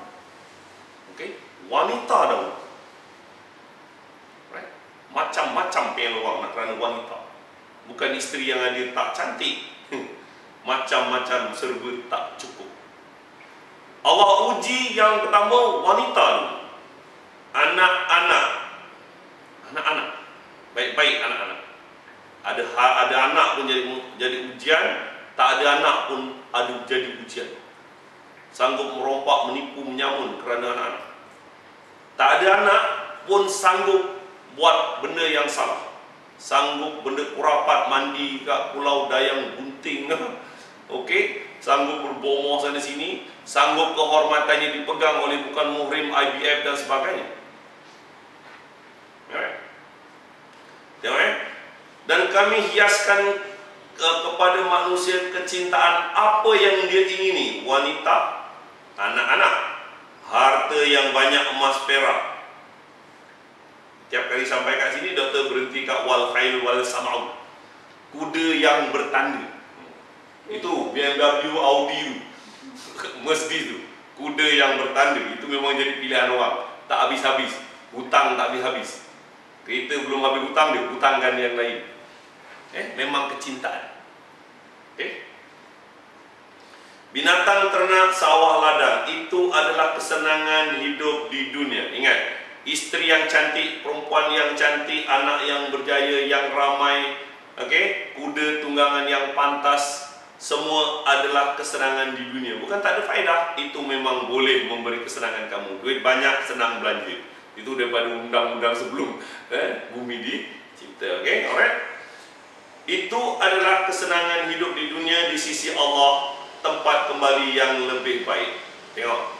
Okey, wanita dulu. Right? Macam-macam peluang nak kerana wanita. Bukan isteri yang ada tak cantik. Macam-macam serba tak cukup. Allah uji yang pertama wanita dulu. Anak-anak. Baik-baik anak-anak. Ada anak pun jadi ujian, tak ada anak pun ada jadi ujian. Sanggup merompak, menipu, menyamun kerana anak-anak. Tak ada anak pun sanggup buat benda yang salah. Sanggup benda kurapat, mandi kat Pulau Dayang Gunting. Okey, sanggup berbomoh sana sini, sanggup kehormatannya dipegang oleh bukan muhrim, IBF dan sebagainya. Tengok dan kami hiaskan kepada manusia kecintaan apa yang dia ingini. Wanita, anak-anak, harta yang banyak, emas perak. Tiap kali sampai kat sini, doktor berhenti kat wal khail wal sam'u. Kuda yang bertanda. Itu BMW, Audi, Mercedes tu. Kuda yang bertanda. Itu memang jadi pilihan orang. Tak habis-habis. Hutang tak habis-habis. Kereta belum habis hutang dia, hutangkan yang lain. Memang kecintaan. Binatang ternak, sawah ladang, itu adalah kesenangan hidup di dunia. Ingat, isteri yang cantik, perempuan yang cantik, anak yang berjaya, yang ramai, kuda tunggangan yang pantas, semua adalah kesenangan di dunia. Bukan tak ada faedah, itu memang boleh memberi kesenangan kamu. Duit banyak, senang belanja. Itu daripada undang-undang sebelum bumi dicipta. Alright. Itu adalah kesenangan hidup di dunia di sisi Allah, tempat kembali yang lebih baik. Tengok.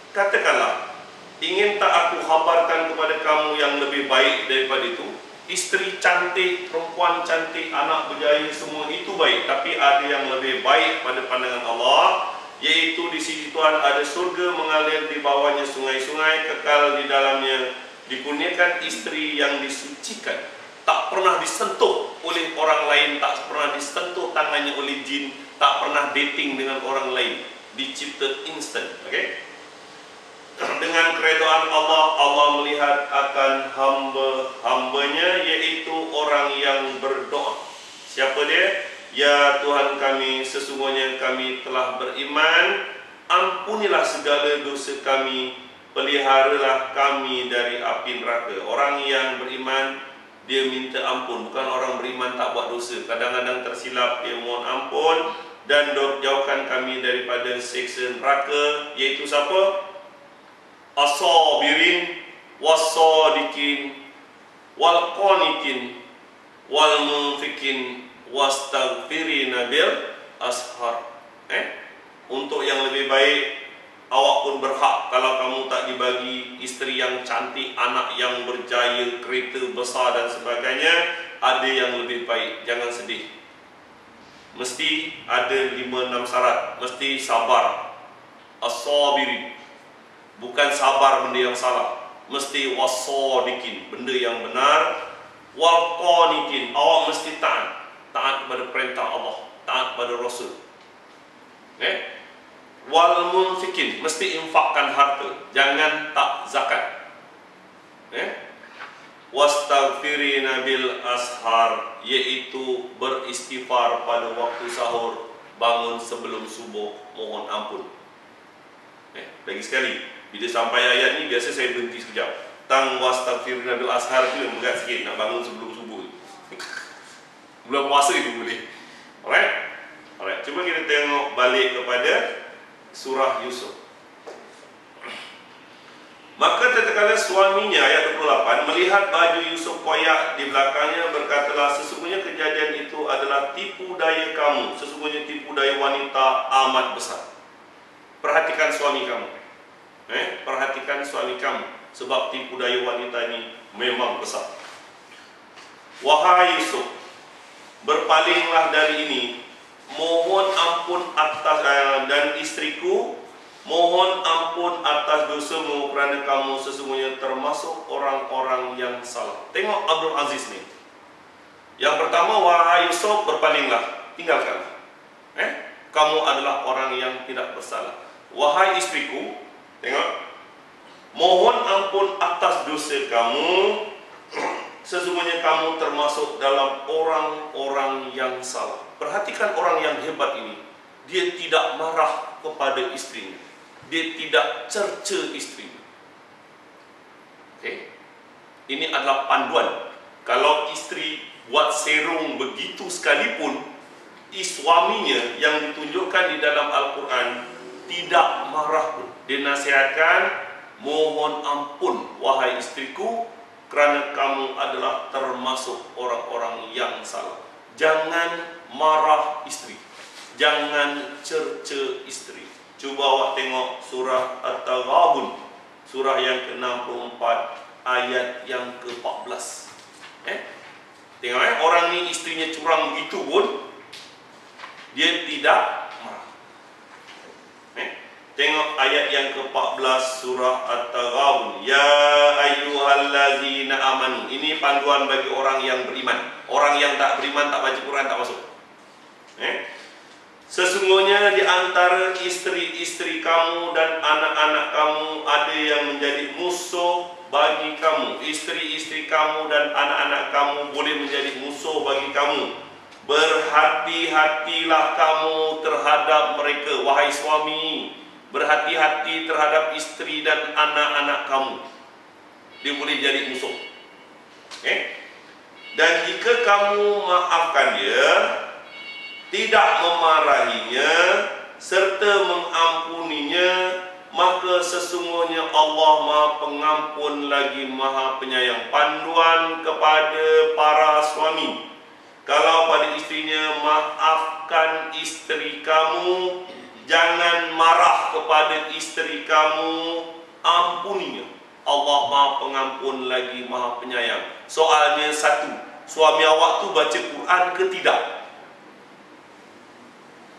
Katakanlah, ingin tak aku khabarkan kepada kamu yang lebih baik daripada itu? Isteri cantik, perempuan cantik, anak berjaya, semua itu baik. Tapi ada yang lebih baik pada pandangan Allah, yaitu di sisi Tuhan ada surga mengalir di bawahnya sungai-sungai, kekal di dalamnya, dikurniakan isteri yang disucikan, tak pernah disentuh oleh orang lain, tak pernah disentuh tangannya oleh jin, tak pernah dating dengan orang lain, dicipta instant. Dengan keredaan Allah, Allah melihat akan hamba-hambanya, yaitu orang yang berdoa. Siapa dia? Ya Tuhan kami, sesungguhnya kami telah beriman, ampunilah segala dosa kami, peliharalah kami dari api neraka. Orang yang beriman, dia minta ampun. Bukan orang beriman tak buat dosa. Kadang-kadang tersilap, dia mohon ampun. Dan jauhkan kami daripada siksa neraka. Iaitu siapa? As-sabirin, was-sadiqin, wal-qanitin, wal-munfikin, wastaghfirina bil ashar. Untuk yang lebih baik, awak pun berhak kalau kamu tak dibagi isteri yang cantik, anak yang berjaya, kereta besar dan sebagainya. Ada yang lebih baik. Jangan sedih. Mesti ada 5-6 syarat. Mesti sabar. As-sabirin, bukan sabar benda yang salah. Mesti was-sadiqin, benda yang benar. Wal-qanitin, awak mesti taat. Taat kepada perintah Allah, taat kepada Rasul. Wal munfikin, mesti infakkan harta, jangan tak zakat. Wastaghfirina bil ashar, yaitu beristighfar pada waktu sahur, bangun sebelum subuh, mohon ampun. Lagi sekali, bila sampai ayat ni biasa saya berhenti sekejap. Tang wastaghfirna bil ashar tu yang berat sikit, nak bangun sebelum subuh. Bulan puasa itu boleh. Alright, cuba kita tengok balik kepada surah Yusuf. Maka tatkala suaminya, ayat 28, melihat baju Yusuf koyak di belakangnya, berkatalah, sesungguhnya kejadian itu adalah tipu daya kamu. Sesungguhnya tipu daya wanita amat besar. Perhatikan suami kamu. Perhatikan suami kamu. Sebab tipu daya wanita ini memang besar. Wahai Yusuf, berpalinglah dari ini. Mohon ampun atas dan istriku, mohon ampun atas dosamu kerana kamu sesungguhnya termasuk orang-orang yang salah. Tengok Abdul Aziz ni. Yang pertama, wahai Yusuf, berpalinglah, tinggalkanlah. Kamu adalah orang yang tidak bersalah. Wahai istriku, tengok, mohon ampun atas dosa kamu, sesungguhnya kamu termasuk dalam orang-orang yang salah. Perhatikan orang yang hebat ini. Dia tidak marah kepada istrinya. Dia tidak cerca istrinya. Ini adalah panduan. Kalau istri buat serong begitu sekalipun, suaminya yang ditunjukkan di dalam Al-Quran tidak marah pun. Dia nasihatkan, mohon ampun wahai istriku, kerana kamu adalah termasuk orang-orang yang salah. Jangan marah istri, jangan cerca istri. Cuba awak tengok surah At-Taghabun, surah yang ke-64 ayat yang ke-14. Tengok orang ni istrinya curang begitu pun dia tidak marah. Tengok ayat yang ke-14 surah At-Taghabun. Ya ayyuhallazina amanu. Ini panduan bagi orang yang beriman. Orang yang tak beriman, tak baca Quran, tak masuk. Sesungguhnya di antara istri-istri kamu dan anak-anak kamu ada yang menjadi musuh bagi kamu. Istri-istri kamu dan anak-anak kamu boleh menjadi musuh bagi kamu. Berhati-hatilah kamu terhadap mereka. Wahai suami, berhati-hati terhadap istri dan anak-anak kamu. Dia boleh jadi musuh. Dan jika kamu maafkan dia, tidak memarahinya, serta mengampuninya, maka sesungguhnya Allah Maha Pengampun lagi Maha Penyayang. Panduan kepada para suami. Kalau pada istrinya, maafkan istri kamu, jangan marah kepada istri kamu, ampuninya. Allah Maha Pengampun lagi Maha Penyayang. Soalnya satu, suami awak tu baca Quran ke tidak?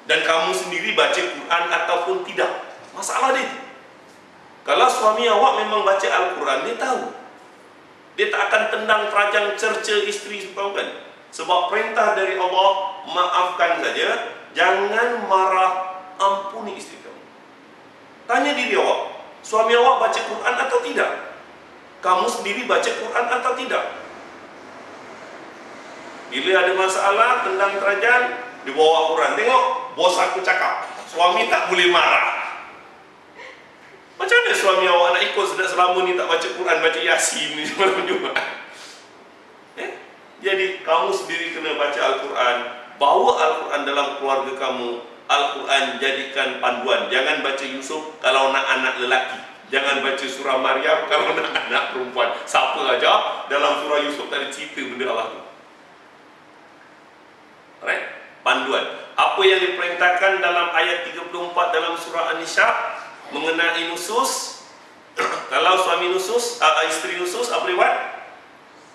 Dan kamu sendiri baca Quran ataupun tidak? Masalah dia. Kalau suami awak memang baca Al-Quran, dia tahu. Dia tak akan tendang terajang cerca isteri, bukan? Sebab perintah dari Allah, maafkan saja, jangan marah, ampuni isteri kamu. Tanya diri awak, suami awak baca Quran atau tidak? Kamu sendiri baca Quran atau tidak? Bila ada masalah, tendang terajang, dibawa Quran. Tengok, bos aku cakap, suami tak boleh marah. Macam mana suami awak nak ikut sudah selama ni tak baca Quran, baca Yasin ni malam Jumaat? Jadi kamu sendiri kena baca Al-Quran, bawa Al-Quran dalam keluarga kamu. Al-Quran jadikan panduan. Jangan baca Yusuf kalau nak anak lelaki, jangan baca surah Maryam kalau nak anak perempuan. Siapa aja dalam surah Yusuf tak ada cerita benda Allah tu. Alright? Panduan. Apa yang diperintahkan dalam ayat 34 dalam surah An-Nisa mengenai nusus. Kalau suami nusus, isteri nusus, apa dia buat?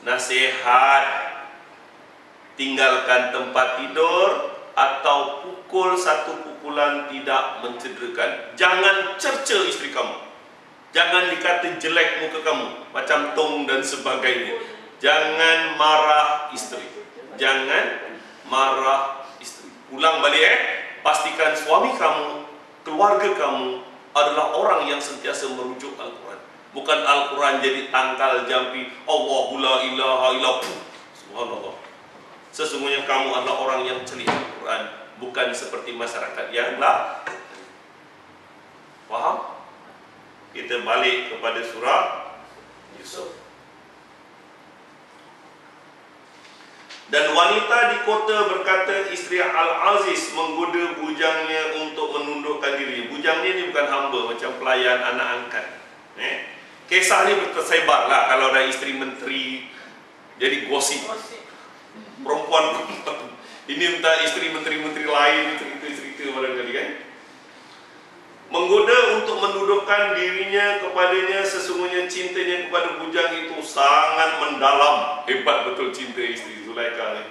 Nasihat, tinggalkan tempat tidur, atau pukul satu pukulan tidak mencederakan. Jangan cerca isteri kamu. Jangan dikata jelek muka kamu, macam tong dan sebagainya. Jangan marah isteri. Jangan marah isteri. Ulang balik pastikan suami kamu, keluarga kamu adalah orang yang sentiasa merujuk Al-Quran. Bukan Al-Quran jadi tangkal jampi, Allahu la ilaha illa hu. Subhanallah. Sesungguhnya kamu adalah orang yang celik Al-Quran. bukan seperti masyarakat yang lah. Faham? Kita balik kepada surah Yusuf. Dan wanita di kota berkata, isteri Al-Aziz menggoda bujangnya untuk menundukkan diri. Bujangnya ni bukan hamba, macam pelayan anak angkat. Kisah ni tersebar lah kalau ada isteri menteri, jadi gosip. Perempuan ini entah isteri menteri-menteri lain, cerita-cerita barangkali kan. Menggoda untuk mendudukkan dirinya kepadanya, sesungguhnya cintanya kepada bujang itu sangat mendalam. Hebat betul cinta isteri Zulaikha ni.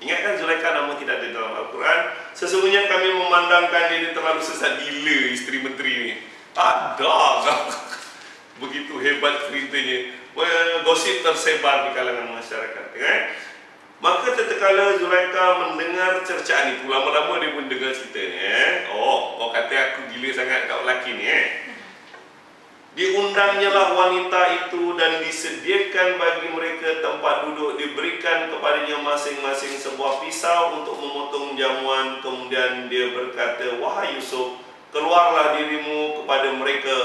Ingat kan Zulaikha nama tidak ada dalam Al-Quran. Sesungguhnya kami memandangkan dia terlalu sesat gila, isteri menteri ni. Ada begitu hebat ceritanya. Gosip tersebar di kalangan masyarakat kan? Maka tatkala Zulaikha mendengar cercaan itu, lama-lama dia pun dengar cerita ni. Kau kata aku gila sangat kat lelaki ni. Diundangnya lah wanita itu dan disediakan bagi mereka tempat duduk. Diberikan kepadanya masing-masing sebuah pisau untuk memotong jamuan. Kemudian dia berkata, wahai Yusuf, keluarlah dirimu kepada mereka.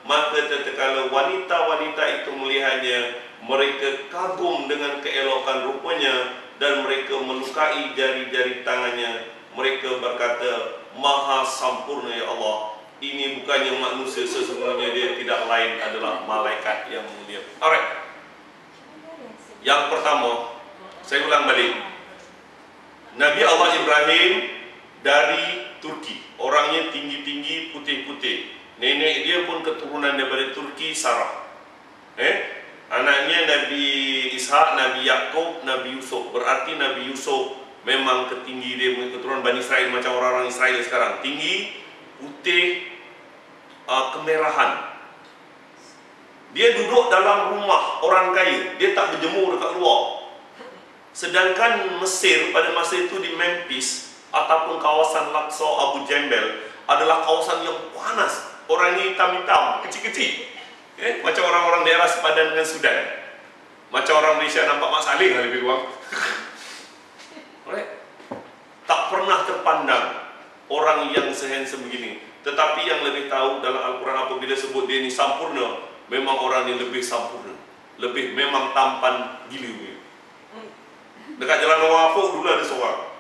Maka tatkala wanita-wanita itu melihatnya, mereka kagum dengan keelokan rupanya dan mereka melukai jari-jari tangannya. Mereka berkata, Maha Sampurna ya Allah, ini bukannya manusia, sesungguhnya dia tidak lain adalah malaikat yang mulia. Alright. Yang pertama, saya ulang balik. Nabi Allah Ibrahim dari Turki. Orangnya tinggi-tinggi, putih-putih. Nenek dia pun keturunan daripada Turki, Sarah. Anaknya Nabi Ishak, Nabi Yakub, Nabi Yusuf. Berarti Nabi Yusuf memang ketinggi dia, keturunan Bani Israel macam orang-orang Israel sekarang. Tinggi, putih, kemerahan. Dia duduk dalam rumah orang kaya. Dia tak berjemur dekat luar. Sedangkan Mesir pada masa itu di Memphis ataupun kawasan Laksa Abu Jambel adalah kawasan yang panas. Orangnya hitam-hitam, kecil-kecil. Macam orang-orang daerah sepadan dengan Sudan. Macam orang Malaysia nampak Mak Saleh lah lebih kurang. Tak pernah terpandang orang yang sehandsome begini. Tetapi yang lebih tahu dalam Al-Quran apabila sebut dia ni sampurna, memang orang ni lebih sampurna, lebih memang tampan gila. Dekat Jalan Wafuk dulu ada seorang.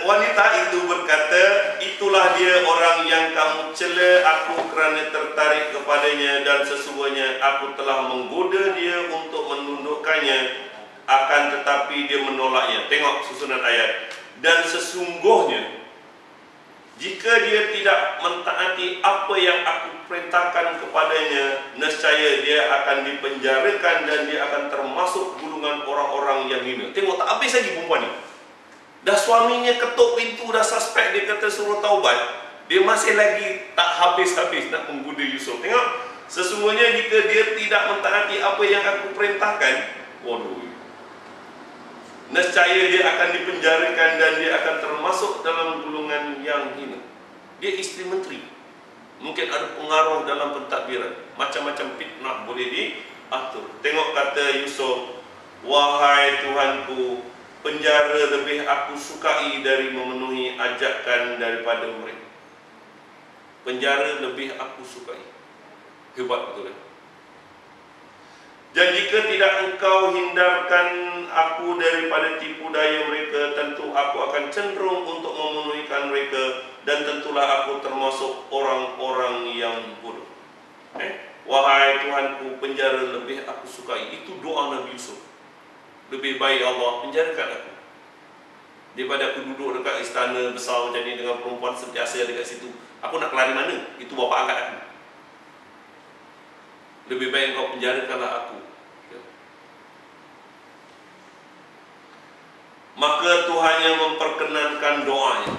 Wanita itu berkata, itulah dia orang yang kamu cela aku kerana tertarik kepadanya, dan sesungguhnya aku telah menggoda dia untuk menundukkannya, akan tetapi dia menolaknya. Tengok susunan ayat. Dan sesungguhnya jika dia tidak mentaati apa yang aku perintahkan kepadanya, nescaya dia akan dipenjarakan dan dia akan termasuk golongan orang-orang yang hina. Tengok, tak habis lagi perempuan ni. Dah suaminya ketuk pintu, dah suspek, dia kata suruh taubat, dia masih lagi tak habis-habis nak menggoda Yusuf. Tengok, sesungguhnya jika dia tidak mentaati apa yang aku perintahkan, waduh, nescaya dia akan dipenjarakan dan dia akan termasuk dalam golongan yang hina. Dia isteri menteri, mungkin ada pengaruh dalam pentadbiran, macam-macam fitnah boleh diatur. Tengok kata Yusuf, wahai Tuhanku, penjara lebih aku sukai dari memenuhi ajakan daripada mereka. Penjara lebih aku sukai. Hebat betul kan? Dan jika tidak engkau hindarkan aku daripada tipu daya mereka, tentu aku akan cenderung untuk memenuhikan mereka, dan tentulah aku termasuk orang-orang yang bodoh. Wahai Tuhanku, penjara lebih aku sukai. Itu doa Nabi Yusuf. Lebih baik Allah penjarakan aku daripada aku duduk dekat istana besar macam ni dengan perempuan sentiasa dekat situ. Aku nak lari mana? Itu bapa angkat aku. Lebih baik engkau penjarakanlah aku. Maka Tuhan yang memperkenankan doanya.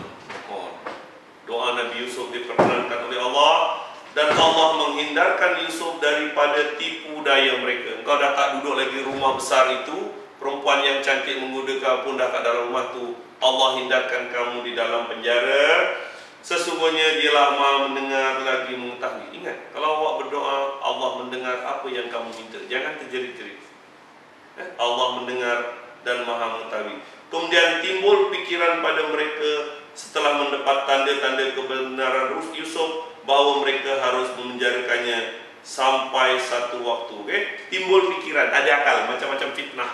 Doa Nabi Yusuf diperkenankan oleh Allah, dan Allah menghindarkan Yusuf daripada tipu daya mereka. Engkau dah tak duduk lagi rumah besar itu, perempuan yang cantik menggoda kau pun dah kat dalam rumah tu. Allah hindarkan kamu di dalam penjara. Sesungguhnya dialah Maha mendengar lagi mengetahui. Ingat, kalau awak berdoa, Allah Allah mendengar apa yang kamu minta. Jangan terjerit-jerit. Allah mendengar dan Maha mengetahui. Kemudian timbul pikiran pada mereka setelah mendapat tanda-tanda kebenaran Yusuf bahawa mereka harus memenjarakannya sampai satu waktu. Timbul pikiran, ada akal, macam-macam fitnah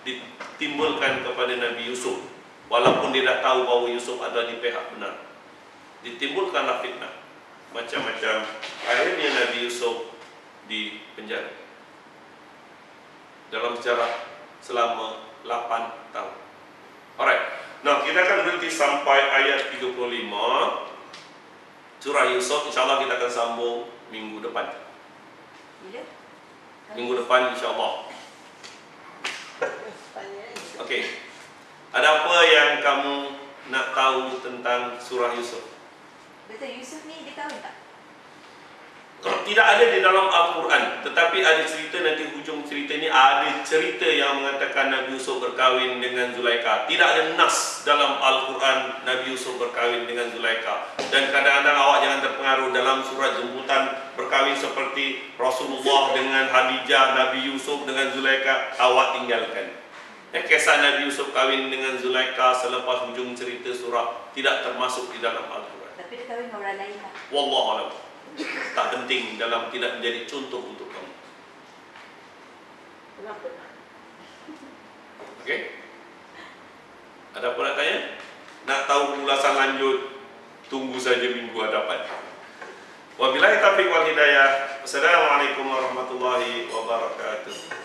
ditimbulkan kepada Nabi Yusuf, walaupun dia dah tahu bahawa Yusuf ada di pihak benar. Ditimbulkanlah fitnah macam-macam. Akhirnya Nabi Yusuf di penjara dalam sejarah selama 8 tahun. Alright. Nah, kita akan berhenti sampai ayat 35 surah Yusuf. InsyaAllah kita akan sambung minggu depan. Bila? Minggu depan insyaAllah. Okey. Ada apa yang kamu nak tahu tentang surah Yusuf? Betul, Yusuf ni dia kahwin tak? Tidak ada di dalam Al-Quran, tetapi ada cerita, nanti hujung cerita ni ada cerita yang mengatakan Nabi Yusuf berkahwin dengan Zulaikha. Tidak ada nas dalam Al-Quran Nabi Yusuf berkahwin dengan Zulaikha. Dan kadang-kadang awak jangan terpengaruh dalam surat jemputan berkahwin seperti Rasulullah dengan Khadijah, Nabi Yusuf dengan Zulaikha, awak tinggalkan. Kisah Nabi Yusuf kahwin dengan Zulaikha selepas hujung cerita surah tidak termasuk di dalam Al-Quran. Tapi dia kahwin dengan orang lain lah. Wallahualam. Tak penting dalam, tidak menjadi contoh untuk kamu. Kenapa? Okey? Ada apa nak tanya? Nak tahu ulasan lanjut? Tunggu saja minggu hadapan. Wabillahi taufiq wal hidayah. Wassalamualaikum warahmatullahi wabarakatuh.